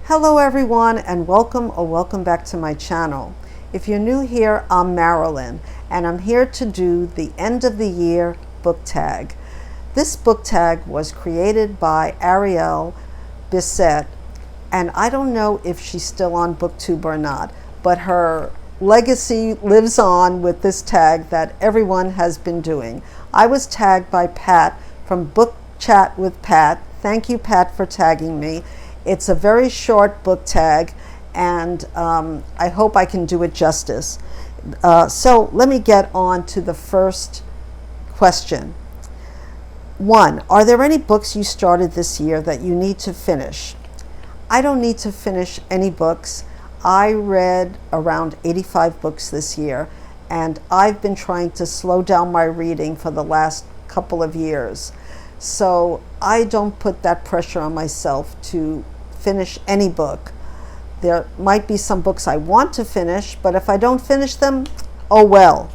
Hello everyone, and welcome back to my channel. If you're new here, I'm Marilyn, and I'm here to do the end of the year book tag. This book tag was created by Ariel Bisset, and I don't know if she's still on booktube or not, but her legacy lives on with this tag that everyone has been doing. I was tagged by Pat from Book Chat with Pat. Thank you, Pat, for tagging me. It's a very short book tag, and I hope I can do it justice. So let me get on to the first question. 1, are there any books you started this year that you need to finish? I don't need to finish any books. I read around 85 books this year, and I've been trying to slow down my reading for the last couple of years. So I don't put that pressure on myself to finish any book. There might be some books I want to finish, but if I don't finish them, oh well.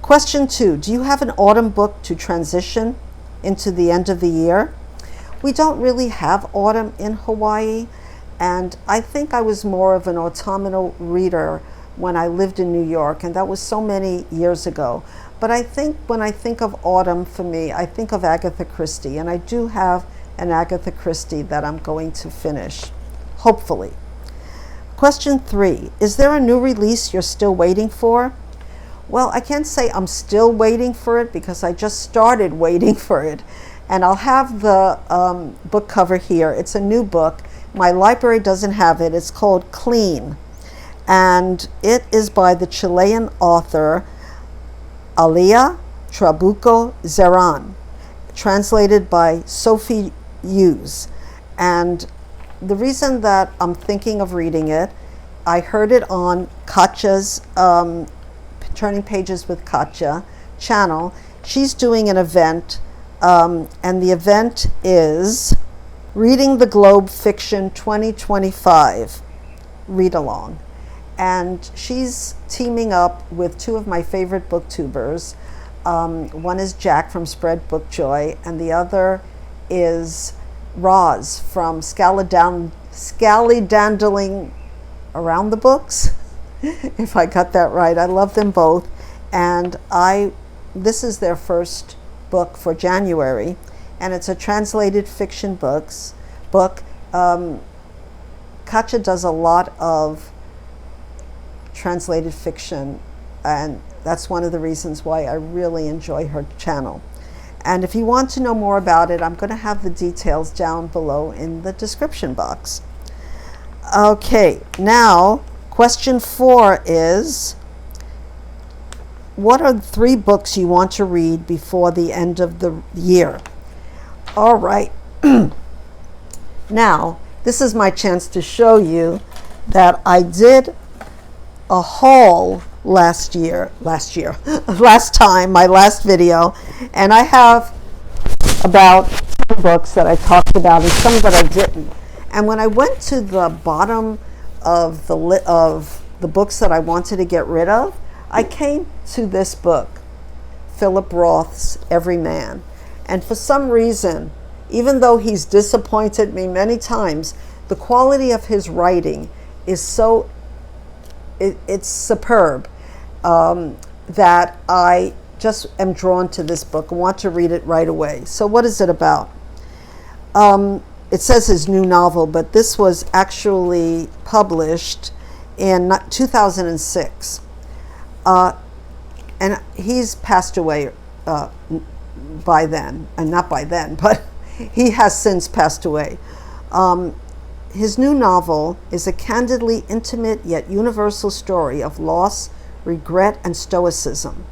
Question 2, do you have an autumn book to transition into the end of the year? We don't really have autumn in Hawaii, and I think I was more of an autumnal reader when I lived in New York, and that was so many years ago. But I think when I think of autumn for me, I think of Agatha Christie, and I do have an Agatha Christie that I'm going to finish, hopefully. Question 3, is there a new release you're still waiting for? Well, I can't say I'm still waiting for it because I just started waiting for it. And I'll have the book cover here. It's a new book. My library doesn't have it. It's called Clean. And it is by the Chilean author Alia, Trabucco, Zerán, translated by Sophie, Hughes. And the reason that I'm thinking of reading it, I heard it on Katja's Turning Pages with Katja channel. She's doing an event, and the event is Reading the Globe Fiction 2025 read along. And she's teaming up with 2 of my favorite booktubers. One is Jack from Spread Book Joy, and the other is Roth from Scallydandling Around the Books, if I got that right. I love them both, and this is their first book for January, and it's a translated fiction book. Katja does a lot of translated fiction, and that's one of the reasons why I really enjoy her channel. And if you want to know more about it, I'm going to have the details down below in the description box. Okay, now question 4 is, what are the 3 books you want to read before the end of the year? All right. Now, this is my chance to show you that I did a haul last time, my last video, and I have about 10 books that I talked about and some that I didn't. And when I went to the bottom of the books that I wanted to get rid of, I came to this book, Philip Roth's Everyman. And for some reason, even though he's disappointed me many times, the quality of his writing is so it's superb, that I just am drawn to this book and want to read it right away. So what is it about? It says his new novel, but this was actually published in 2006. And he's passed away by then, and not by then, but he has since passed away. His new novel is a candidly intimate yet universal story of loss, regret, and stoicism.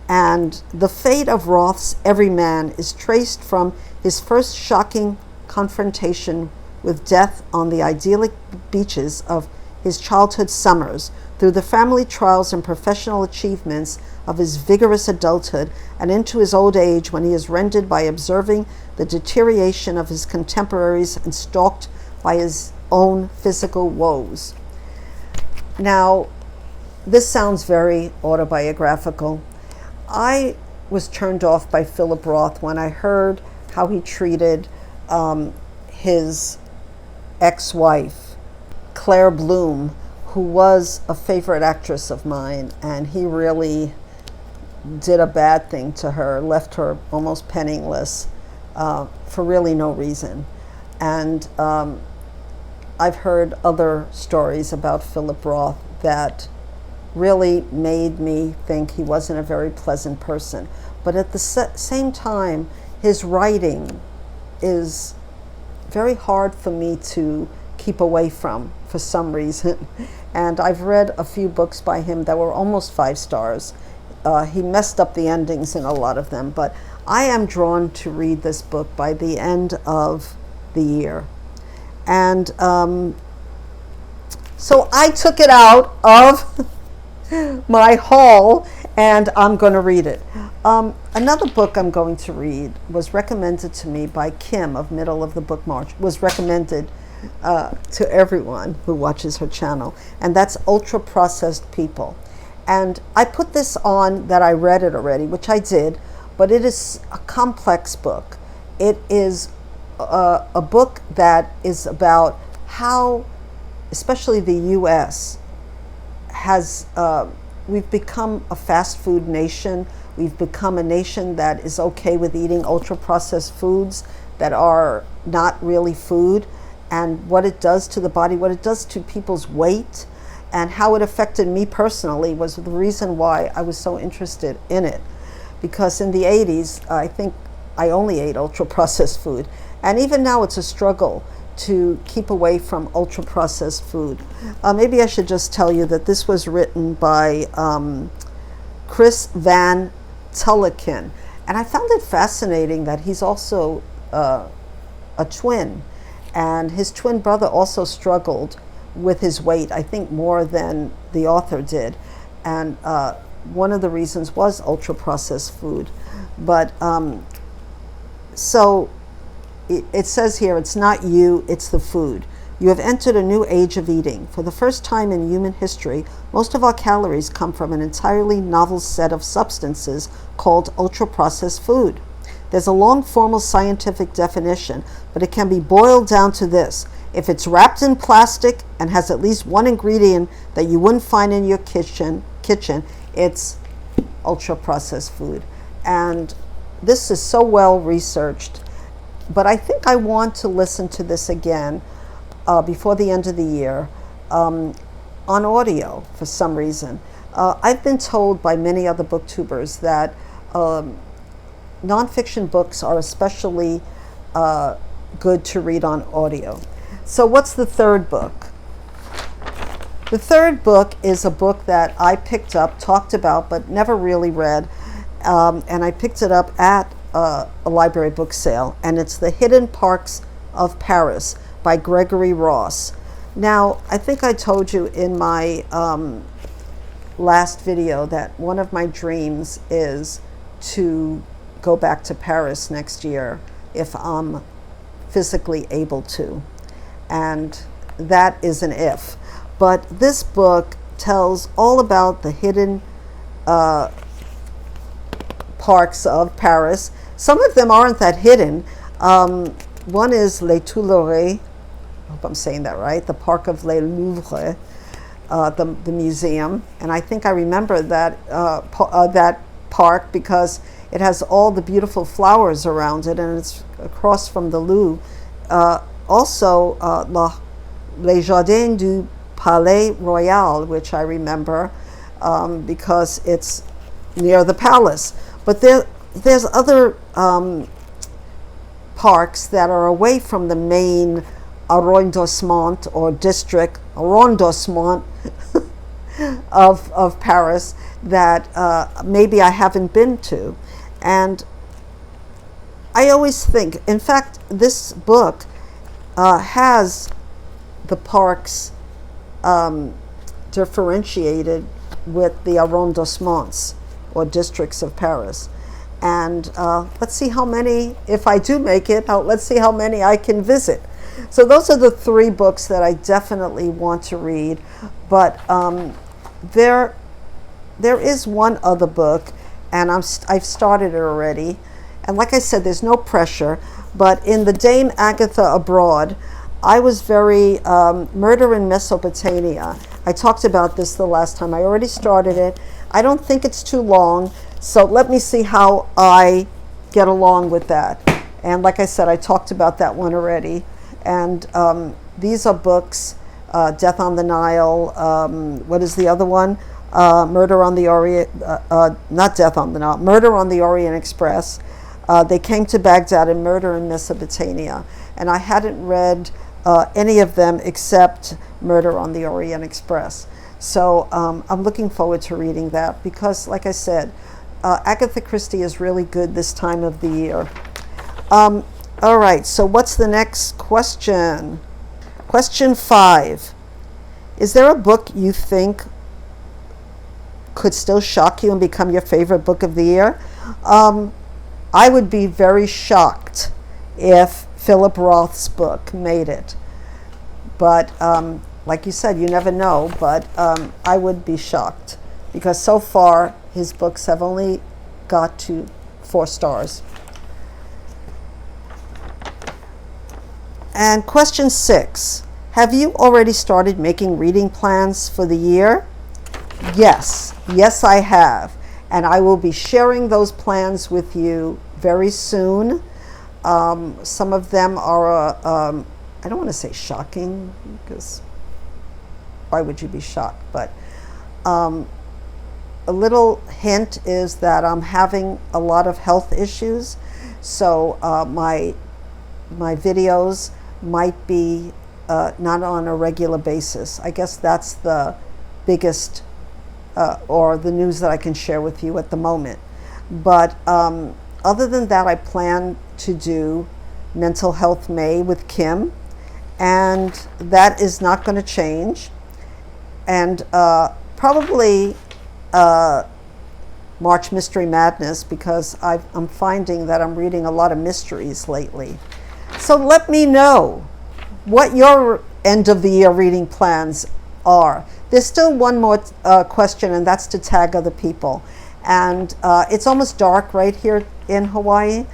And the fate of Roth's Everyman is traced from his first shocking confrontation with death on the idyllic beaches of his childhood summers, through the family trials and professional achievements of his vigorous adulthood, and into his old age when he is rendered by observing the deterioration of his contemporaries and stalked by his own physical woes. Now, this sounds very autobiographical. I was turned off by Philip Roth when I heard how he treated his ex-wife, Claire Bloom, who was a favorite actress of mine, and he really did a bad thing to her, left her almost penniless for really no reason. And I've heard other stories about Philip Roth that really made me think he wasn't a very pleasant person. But at the same time, his writing is very hard for me to keep away from for some reason. And I've read a few books by him that were almost 5 stars. He messed up the endings in a lot of them, but I am drawn to read this book by the end of the year. And so I took it out of my haul, and I'm going to read it. Another book I'm going to read was recommended to me by Kim of Middle of the Book March, was recommended to everyone who watches her channel, and that's Ultra Processed People. And I put this on that I read it already, which I did, but it is a complex book. It is a book that is about how, especially the U.S., has we've become a fast food nation. We've become a nation that is okay with eating ultra-processed foods that are not really food, and what it does to the body, what it does to people's weight, and how it affected me personally was the reason why I was so interested in it. Because in the 80s, I think I only ate ultra-processed food. And even now it's a struggle to keep away from ultra-processed food. Maybe I should just tell you that this was written by Chris Van Tullekin. And I found it fascinating that he's also a twin. And his twin brother also struggled with his weight, I think more than the author did. And one of the reasons was ultra-processed food. But so it says here, it's not you, it's the food. You have entered a new age of eating. For the first time in human history, most of our calories come from an entirely novel set of substances called ultra-processed food. There's a long formal scientific definition, but it can be boiled down to this. If it's wrapped in plastic and has at least one ingredient that you wouldn't find in your kitchen, it's ultra-processed food. And this is so well researched, but I think I want to listen to this again before the end of the year on audio for some reason. I've been told by many other booktubers that nonfiction books are especially good to read on audio. So what's the third book? The third book is a book that I picked up, talked about, but never really read. And I picked it up at a library book sale, and it's The Hidden Parks of Paris by Gregory Roth. Now, I think I told you in my last video that one of my dreams is to go back to Paris next year if I'm physically able to. And that is an if. But this book tells all about the hidden parks of Paris. Some of them aren't that hidden. One is Les Tuileries, I hope I'm saying that right, the Park of Les Louvres, the museum. And I think I remember that, that park because it has all the beautiful flowers around it, and it's across from the Louvre. Also, Les Jardins du Palais Royal, which I remember because it's near the palace. But there's other parks that are away from the main arrondissement or district, arrondissement of Paris that maybe I haven't been to. And I always think, in fact, this book has the parks differentiated with the arrondissements or districts of Paris. And let's see how many, if I do make it, let's see how many I can visit. So those are the 3 books that I definitely want to read. But there is one other book, and I've started it already. And like I said, there's no pressure. But in The Dame Agatha Abroad, I was very, Murder in Mesopotamia. I talked about this the last time. I already started it. I don't think it's too long, so let me see how I get along with that. And like I said, I talked about that one already. And these are books, Death on the Nile, what is the other one? Murder on the Orient, not Death on the Nile, Murder on the Orient Express. They Came to Baghdad and Murder in Mesopotamia. And I hadn't read any of them except Murder on the Orient Express. So I'm looking forward to reading that because, like I said, Agatha Christie is really good this time of the year. All right, so what's the next question? Question 5. Is there a book you think could still shock you and become your favorite book of the year? I would be very shocked if Philip Roth's book made it. But like you said, you never know, but I would be shocked because so far his books have only got to 4 stars. And question 6, have you already started making reading plans for the year? Yes, I have. And I will be sharing those plans with you very soon. Some of them are, I don't want to say shocking, because why would you be shocked? But a little hint is that I'm having a lot of health issues. So my videos might be not on a regular basis. I guess that's the biggest or the news that I can share with you at the moment. But other than that, I plan to do Mental Health May with Kim, and that is not going to change. And probably March Mystery Madness, because I'm finding that I'm reading a lot of mysteries lately. So let me know what your end of the year reading plans are. There's still one more question, and that's to tag other people. And it's almost dark right here in Hawaii.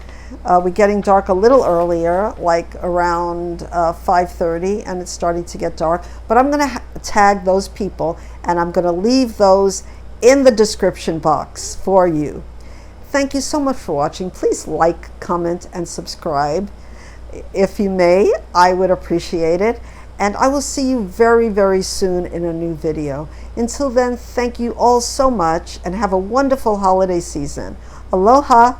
We're getting dark a little earlier, like around 5:30, and it's starting to get dark. But I'm going to tag those people, and I'm going to leave those in the description box for you. Thank you so much for watching. Please like, comment, and subscribe. If you may, I would appreciate it. And I will see you very, very soon in a new video. Until then, thank you all so much, and have a wonderful holiday season. Aloha!